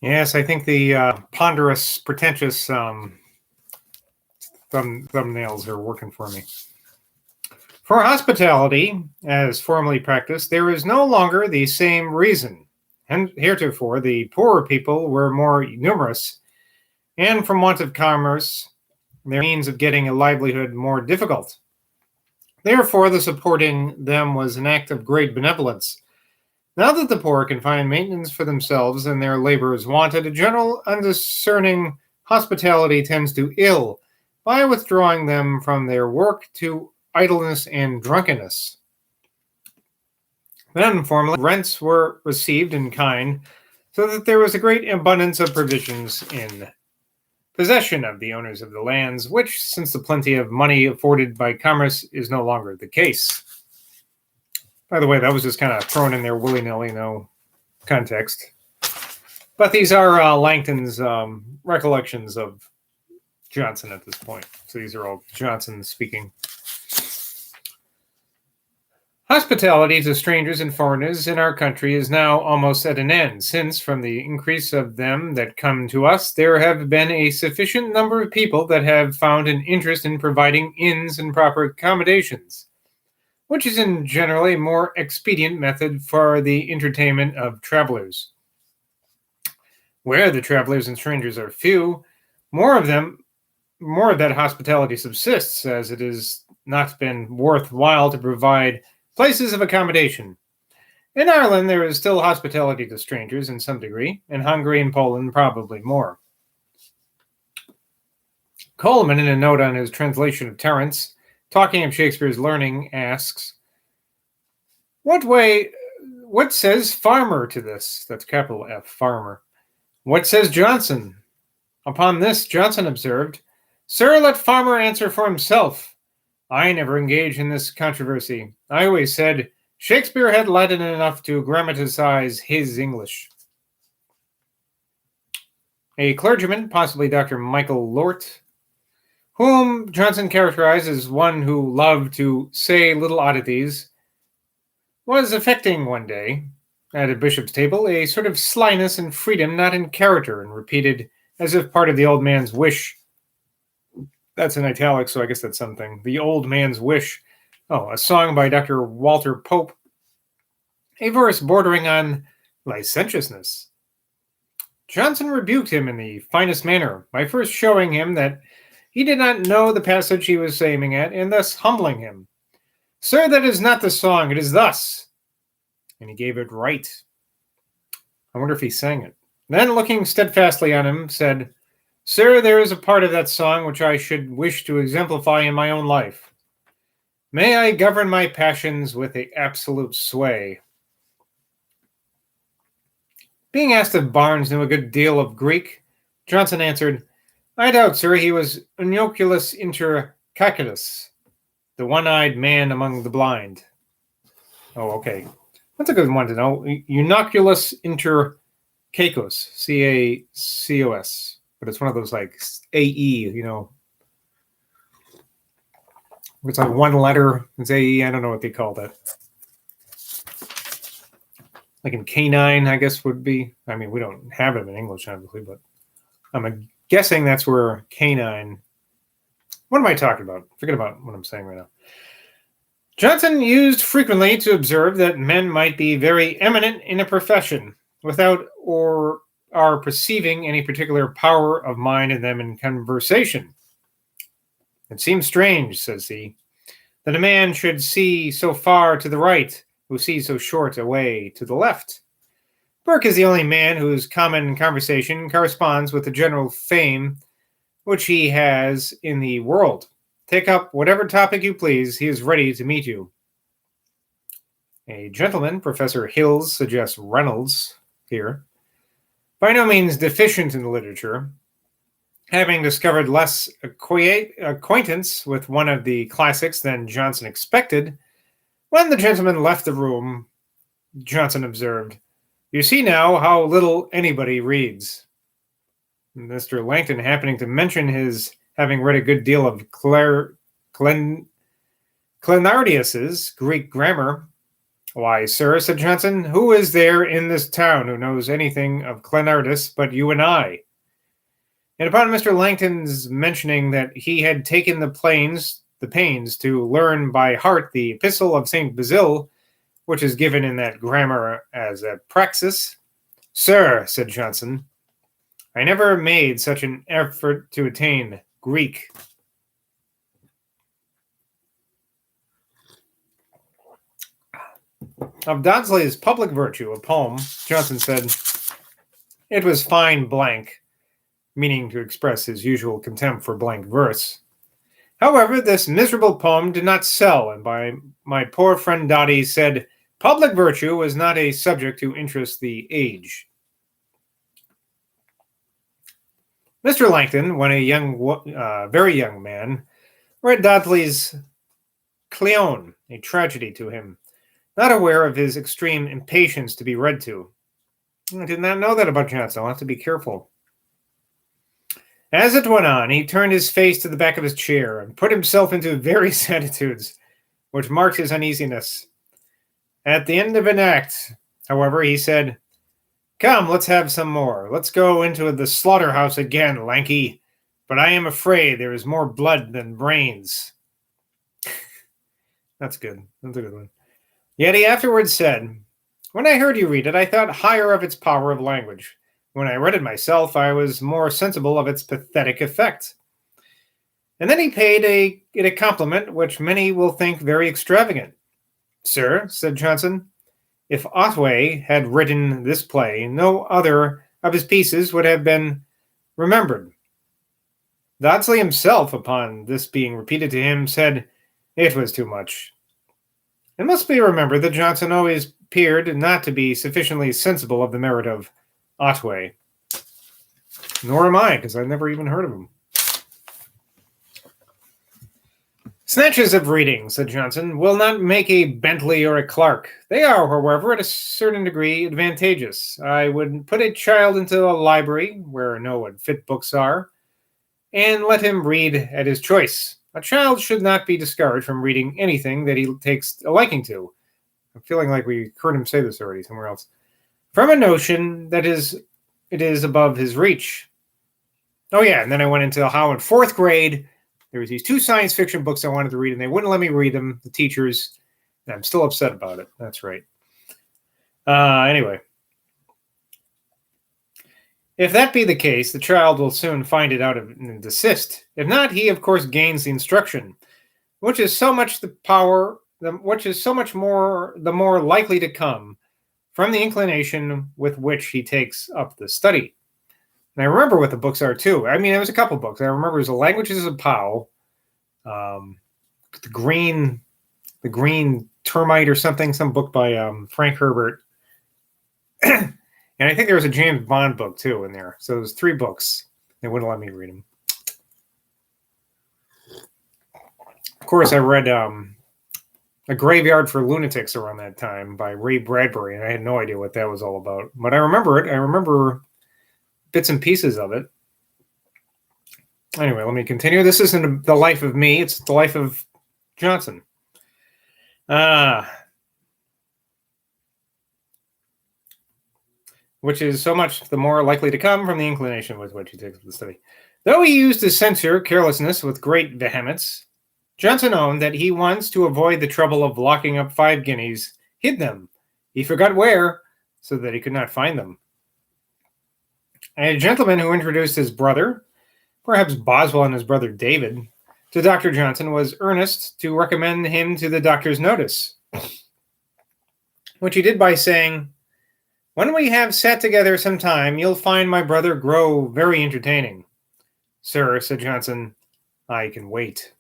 Yes, I think the ponderous, pretentious thumbnails are working for me. For hospitality, as formerly practiced, there is no longer the same reason. And heretofore, the poorer people were more numerous, and from want of commerce, their means of getting a livelihood more difficult. Therefore, the supporting them was an act of great benevolence. Now that the poor can find maintenance for themselves and their labor is wanted, a general undiscerning hospitality tends to ill by withdrawing them from their work to idleness and drunkenness. Then, formerly, rents were received in kind, so that there was a great abundance of provisions in possession of the owners of the lands, which, since the plenty of money afforded by commerce, is no longer the case. By the way, that was just kind of thrown in there willy-nilly, no context. But these are Langton's recollections of Johnson at this point. So these are all Johnson speaking. Hospitality to strangers and foreigners in our country is now almost at an end, since from the increase of them that come to us, there have been a sufficient number of people that have found an interest in providing inns and proper accommodations, which is in general a more expedient method for the entertainment of travelers. Where the travelers and strangers are few, more of that hospitality subsists, as it has not been worthwhile to provide places of accommodation. In Ireland, there is still hospitality to strangers in some degree, in Hungary and Poland probably more. Coleman, in a note on his translation of Terence, talking of Shakespeare's learning, asks, What says Farmer to this? That's capital F, Farmer. What says Johnson? Upon this, Johnson observed, Sir, let Farmer answer for himself. I never engage in this controversy. I always said Shakespeare had Latin enough to grammatize his English. A clergyman, possibly Dr. Michael Lort, whom Johnson characterized as one who loved to say little oddities, was affecting one day, at a bishop's table, a sort of slyness and freedom not in character, and repeated, as if part of the old man's wish. That's in italics, so I guess that's something. The Old Man's Wish. Oh, a song by Dr. Walter Pope. A verse bordering on licentiousness. Johnson rebuked him in the finest manner by first showing him that he did not know the passage he was aiming at, and thus humbling him. Sir, that is not the song, it is thus. And he gave it right. I wonder if he sang it. Then, looking steadfastly on him, said, Sir, there is a part of that song which I should wish to exemplify in my own life. May I govern my passions with the absolute sway. Being asked if Barnes knew a good deal of Greek, Johnson answered, I doubt, sir, he was unioculus inter caeculus, the one-eyed man among the blind. Oh, okay. That's a good one to know. Unioculus inter caecus, C-A-C-O-S. But it's one of those like A-E, It's like one letter. It's A-E. I don't know what they call that. Like in canine, I guess would be. I mean, we don't have it in English, obviously, but I'm guessing that's where canine. What am I talking about? Forget about what I'm saying right now. Johnson used frequently to observe that men might be very eminent in a profession without or are perceiving any particular power of mind in them in conversation. It seems strange, says he, that a man should see so far to the right, who sees so short a way to the left. Burke is the only man whose common conversation corresponds with the general fame which he has in the world. Take up whatever topic you please, he is ready to meet you. A gentleman, Professor Hills, suggests Reynolds here, by no means deficient in literature, having discovered less acquaintance with one of the classics than Johnson expected. When the gentleman left the room, Johnson observed, You see now how little anybody reads. Mr. Langton, happening to mention his having read a good deal of Clenardius's Greek grammar, Why, sir, said Johnson, who is there in this town who knows anything of Clenardus but you and I? And upon Mr. Langton's mentioning that he had taken the pains to learn by heart the Epistle of St. Basil, which is given in that grammar as a praxis, Sir, said Johnson, I never made such an effort to attain Greek. Of Dodsley's Public Virtue, a poem, Johnson said, it was fine blank, meaning to express his usual contempt for blank verse. However, this miserable poem did not sell, and by my poor friend Dotty said, public virtue was not a subject to interest the age. Mr. Langton, when a very young man, read Dodsley's Cleone, a tragedy, to him, not aware of his extreme impatience to be read to. I did not know that about Johnson. I'll have to be careful. As it went on, he turned his face to the back of his chair and put himself into various attitudes, which marked his uneasiness. At the end of an act, however, he said, Come, let's have some more. Let's go into the slaughterhouse again, Lanky. But I am afraid there is more blood than brains. That's good. That's a good one. Yet he afterwards said, When I heard you read it, I thought higher of its power of language. When I read it myself, I was more sensible of its pathetic effect. And then he paid it a compliment which many will think very extravagant. Sir, said Johnson, if Otway had written this play, no other of his pieces would have been remembered. Dodsley himself, upon this being repeated to him, said it was too much. It must be remembered that Johnson always appeared not to be sufficiently sensible of the merit of Otway. Nor am I, because I've never even heard of him. Snatches of reading, said Johnson, will not make a Bentley or a Clark. They are, however, at a certain degree advantageous. I would put a child into a library, where no unfit books are, and let him read at his choice. A child should not be discouraged from reading anything that he takes a liking to. I'm feeling like we heard him say this already somewhere else. From a notion that it is above his reach. Oh yeah, and then I went into how in fourth grade, there was these two science fiction books I wanted to read, and they wouldn't let me read them, the teachers. And I'm still upset about it. That's right. Anyway. If that be the case, the child will soon find it out and desist. If not, he, of course, gains the instruction, which is so much the more likely to come from the inclination with which he takes up the study. And I remember what the books are, too. I mean, there was a couple books. I remember it was The Languages of Powell, the Green Termite or something, some book by Frank Herbert. And I think there was a James Bond book, too, in there. So there's 3 books. They wouldn't let me read them. Of course, I read A Graveyard for Lunatics around that time by Ray Bradbury, and I had no idea what that was all about. But I remember it. I remember bits and pieces of it. Anyway, let me continue. This isn't the life of me. It's the life of Johnson. Which is so much the more likely to come from the inclination with which he takes up the study. Though he used to censure carelessness with great vehemence, Johnson owned that he once, to avoid the trouble of locking up 5 guineas, hid them. He forgot where, so that he could not find them. A gentleman who introduced his brother, perhaps Boswell and his brother David, to Dr. Johnson was earnest to recommend him to the doctor's notice, which he did by saying, When we have sat together some time, you'll find my brother grow very entertaining. Sir, said Johnson, I can wait.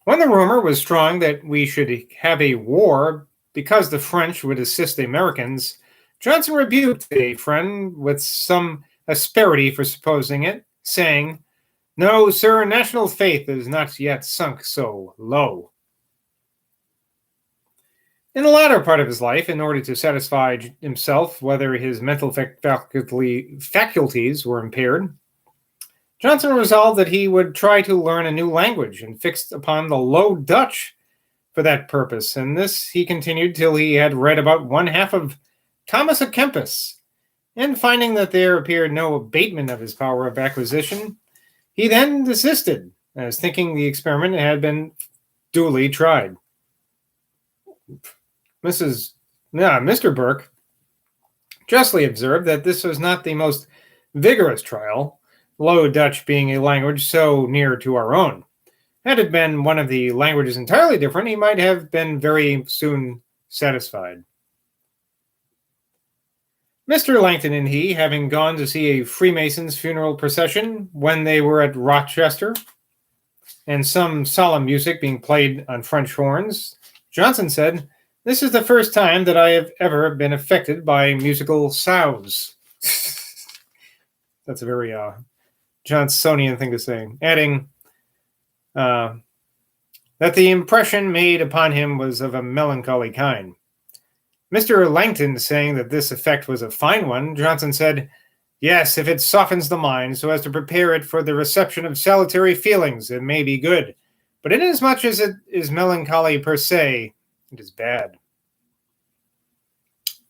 When the rumor was strong that we should have a war because the French would assist the Americans, Johnson rebuked a friend with some asperity for supposing it, saying, No, sir, national faith is not yet sunk so low. In the latter part of his life, in order to satisfy himself whether his mental faculties were impaired, Johnson resolved that he would try to learn a new language and fixed upon the Low Dutch for that purpose, and this he continued till he had read about one half of Thomas à Kempis, and finding that there appeared no abatement of his power of acquisition, he then desisted, as thinking the experiment had been duly tried. Mr. Burke justly observed that this was not the most vigorous trial, Low Dutch being a language so near to our own. Had it been one of the languages entirely different, he might have been very soon satisfied. Mr. Langton and he, having gone to see a Freemason's funeral procession when they were at Rochester, and some solemn music being played on French horns, Johnson said, "This is the first time that I have ever been affected by musical sounds." That's a very Johnsonian thing to say. Adding that the impression made upon him was of a melancholy kind. Mr. Langton saying that this effect was a fine one, Johnson said, "Yes, if it softens the mind so as to prepare it for the reception of salutary feelings, it may be good. But inasmuch as it is melancholy per se, it is bad."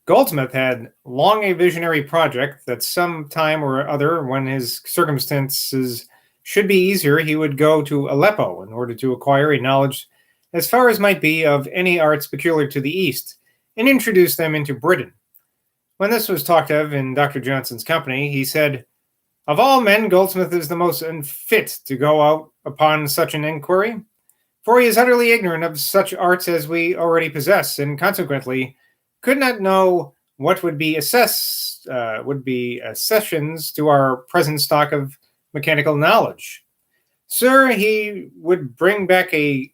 Goldsmith had long a visionary project that some time or other, when his circumstances should be easier, he would go to Aleppo in order to acquire a knowledge as far as might be of any arts peculiar to the East, and introduce them into Britain. When this was talked of in Dr. Johnson's company, he said, "Of all men, Goldsmith is the most unfit to go out upon such an inquiry, for he is utterly ignorant of such arts as we already possess, and consequently could not know what would be accessions to our present stock of mechanical knowledge. Sir, he would bring back a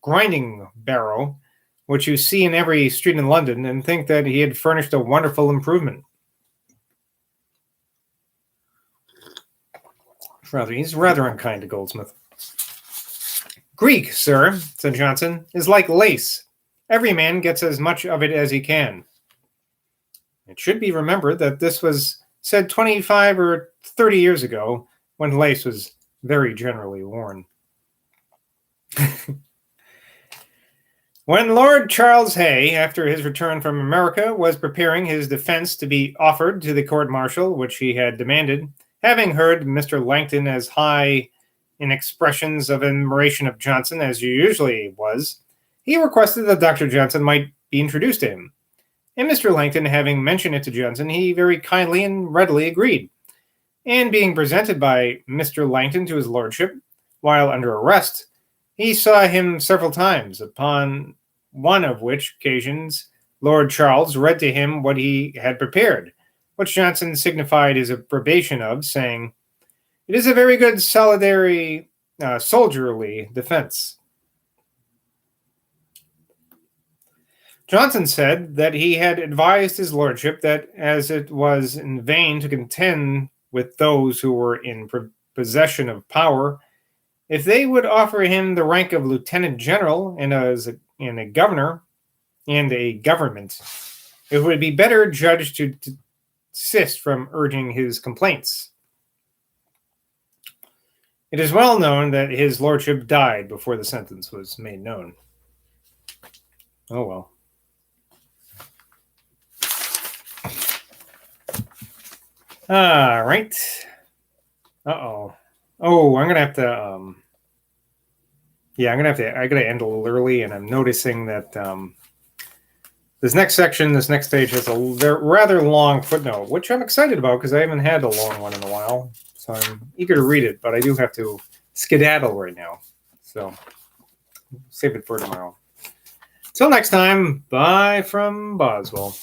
grinding barrow, which you see in every street in London, and think that he had furnished a wonderful improvement." He's rather unkind to Goldsmith. "Greek, sir," said Johnson, "is like lace. Every man gets as much of it as he can." It should be remembered that this was said 25 or 30 years ago, when lace was very generally worn. When Lord Charles Hay, after his return from America, was preparing his defense to be offered to the court-martial, which he had demanded, having heard Mr. Langton as high in expressions of admiration of Johnson as he usually was, he requested that Dr. Johnson might be introduced to him. And Mr. Langton, having mentioned it to Johnson, he very kindly and readily agreed. And being presented by Mr. Langton to his lordship, while under arrest, he saw him several times, upon one of which occasions Lord Charles read to him what he had prepared, which Johnson signified his approbation of, saying, "It is a very good soldierly defense." Johnson said that he had advised his lordship that, as it was in vain to contend with those who were in possession of power, if they would offer him the rank of lieutenant general and a governor and a government, it would be better judged to desist from urging his complaints. It is well known that his lordship died before the sentence was made known. Oh well. All right. Uh-oh. Oh, I'm going to have to, I got to end a little early, and I'm noticing that this next stage has a rather long footnote, which I'm excited about because I haven't had a long one in a while. So I'm eager to read it, but I do have to skedaddle right now. So save it for tomorrow. Till next time, bye from Boswell.